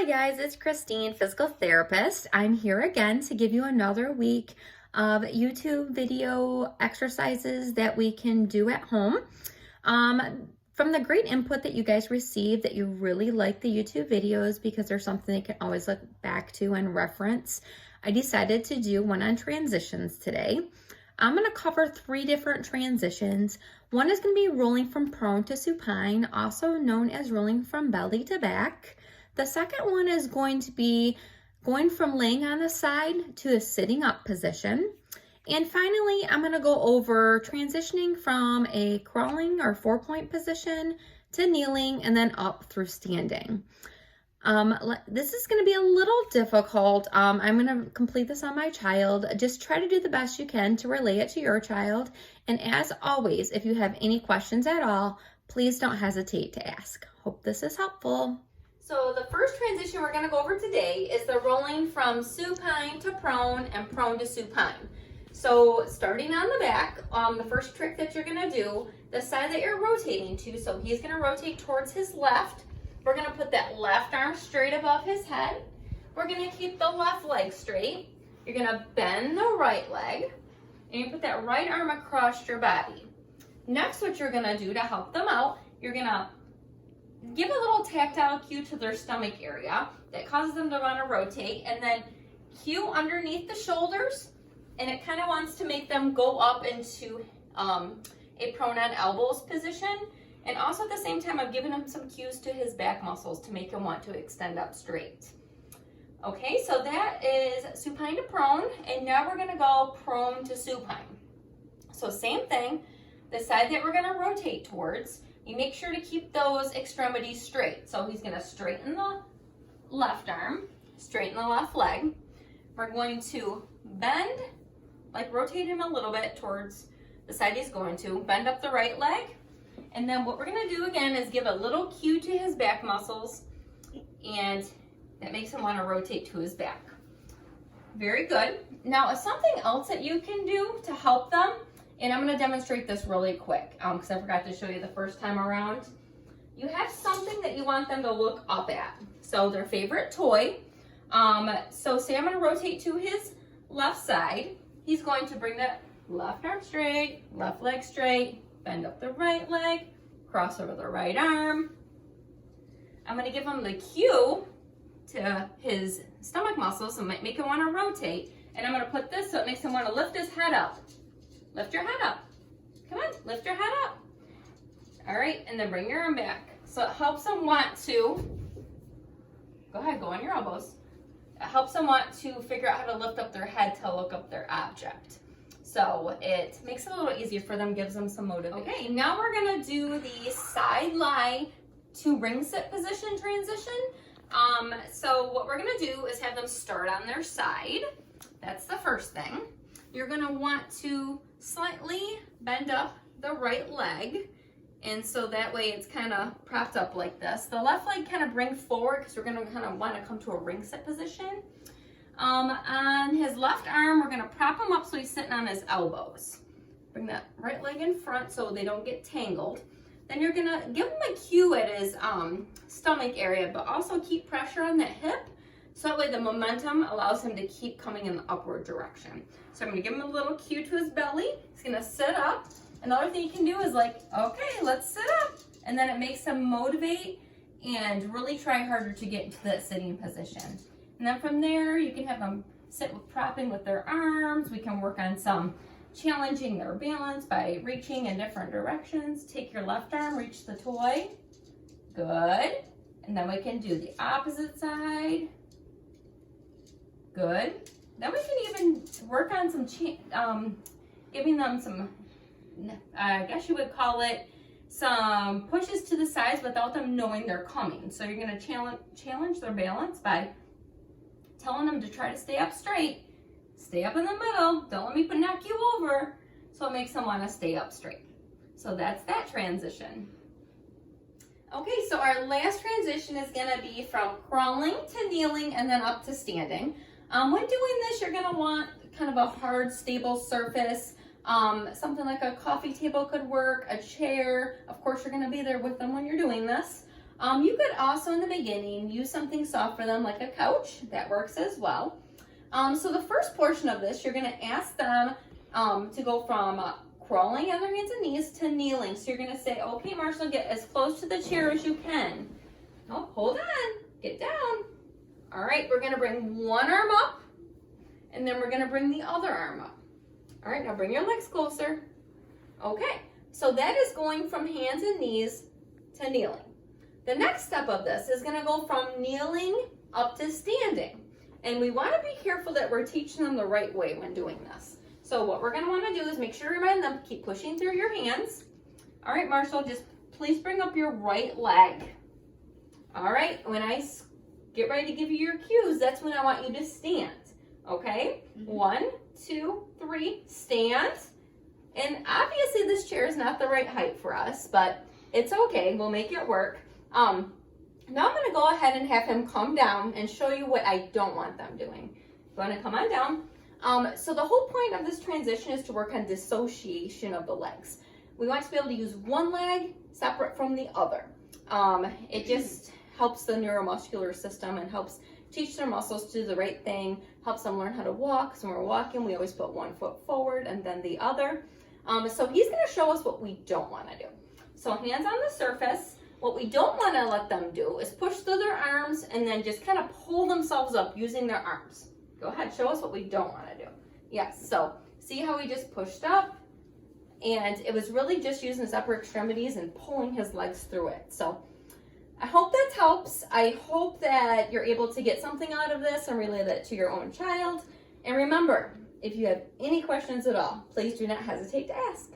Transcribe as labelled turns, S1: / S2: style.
S1: Hi guys, it's Christine, physical therapist. I'm here again to give you another week of YouTube video exercises that we can do at home. From the great input that you guys received that you really like the YouTube videos because there's something you can always look back to and reference, I decided to do one on transitions today. I'm going to cover 3 different transitions. One is going to be rolling from prone to supine, also known as rolling from belly to back. The second one is going to be going from laying on the side to a sitting up position. And finally, I'm going to go over transitioning from a crawling or 4-point position to kneeling and then up through standing. This is going to be a little difficult. I'm going to complete this on my child. Just try to do the best you can to relay it to your child. And as always, if you have any questions at all, please don't hesitate to ask. Hope this is helpful. So the first transition we're going to go over today is the rolling from supine to prone and prone to supine. So starting on the back, the first trick that you're going to do, the side that you're rotating to, so he's going to rotate towards his left. We're going to put that left arm straight above his head. We're going to keep the left leg straight. You're going to bend the right leg, and you put that right arm across your body. Next, what you're going to do to help them out, you're going to give a little tactile cue to their stomach area that causes them to want to rotate, and then cue underneath the shoulders, and it kind of wants to make them go up into a prone on elbows position. And also at the same time, I'm giving him some cues to his back muscles to make him want to extend up straight. Okay, so that is supine to prone, and now we're going to go prone to supine. So same thing, the side that we're going to rotate towards, you make sure to keep those extremities straight. So he's going to straighten the left arm, straighten the left leg. We're going to bend, like rotate him a little bit towards the side he's going to, bend up the right leg. And then what we're going to do again is give a little cue to his back muscles, and that makes him want to rotate to his back. Very good. Now, something else that you can do to help them, and I'm going to demonstrate this really quick because I forgot to show you the first time around. You have something that you want them to look up at. So their favorite toy. So say I'm going to rotate to his left side. He's going to bring that left arm straight, left leg straight, bend up the right leg, cross over the right arm. I'm going to give him the cue to his stomach muscles and make him want to rotate. And I'm going to put this so it makes him want to lift his head up. Lift your head up. Come on, lift your head up. All right, and then bring your arm back. So it helps them want to, go ahead, go on your elbows. It helps them want to figure out how to lift up their head to look up their object. So it makes it a little easier for them, gives them some motivation. Okay, now we're gonna do the side lie to ring sit position transition. So what we're gonna do is have them start on their side. That's the first thing. You're gonna want to slightly bend up the right leg, and so that way it's kind of propped up like this. The left leg kind of bring forward because we're gonna kind of want to come to a ring sit position. On his left arm, we're gonna prop him up so he's sitting on his elbows. Bring that right leg in front so they don't get tangled. Then you're gonna give him a cue at his stomach area, but also keep pressure on that hip. So that way the momentum allows him to keep coming in the upward direction. So I'm gonna give him a little cue to his belly. He's gonna sit up. Another thing you can do is like, okay, let's sit up. And then it makes him motivate and really try harder to get into that sitting position. And then from there, you can have them sit with propping with their arms. We can work on some challenging their balance by reaching in different directions. Take your left arm, reach the toy. Good. And then we can do the opposite side. Good. Then we can even work on some, giving them some, I guess you would call it, some pushes to the sides without them knowing they're coming. So you're going to challenge their balance by telling them to try to stay up straight, stay up in the middle, don't let me knock you over. So it makes them want to stay up straight. So that's that transition. Okay, so our last transition is going to be from crawling to kneeling and then up to standing. When doing this, you're going to want kind of a hard, stable surface. Something like a coffee table could work, a chair. Of course, you're going to be there with them when you're doing this. You could also in the beginning use something soft for them like a couch. That works as well. So the first portion of this, you're going to ask them to go from crawling on their hands and knees to kneeling. So you're going to say, okay, Marshall, get as close to the chair as you can. Oh, hold on. Get down. All right, we're going to bring one arm up, and then we're going to bring the other arm up. All right, now bring your legs closer. Okay, so that is going from hands and knees to kneeling. The next step of this is going to go from kneeling up to standing. And we want to be careful that we're teaching them the right way when doing this. So what we're going to want to do is make sure to remind them, keep pushing through your hands. All right, Marshall, just please bring up your right leg. All right, when I get ready to give you your cues, that's when I want you to stand. Okay, 1, 2, 3, stand. And obviously this chair is not the right height for us, but it's okay, we'll make it work. Now I'm going to go ahead and have him come down and show you what I don't want them doing. Going to come on down. So the whole point of this transition is to work on dissociation of the legs. We want to be able to use one leg separate from the other. It just helps the neuromuscular system and helps teach their muscles to do the right thing, helps them learn how to walk. So when we're walking, we always put one foot forward and then the other. So he's going to show us what we don't want to do. So hands on the surface. What we don't want to let them do is push through their arms and then just kind of pull themselves up using their arms. Go ahead, show us what we don't want to do. Yes, so see how he just pushed up? And it was really just using his upper extremities and pulling his legs through it. So I hope that helps. I hope that you're able to get something out of this and relay that to your own child. And remember, if you have any questions at all, please do not hesitate to ask.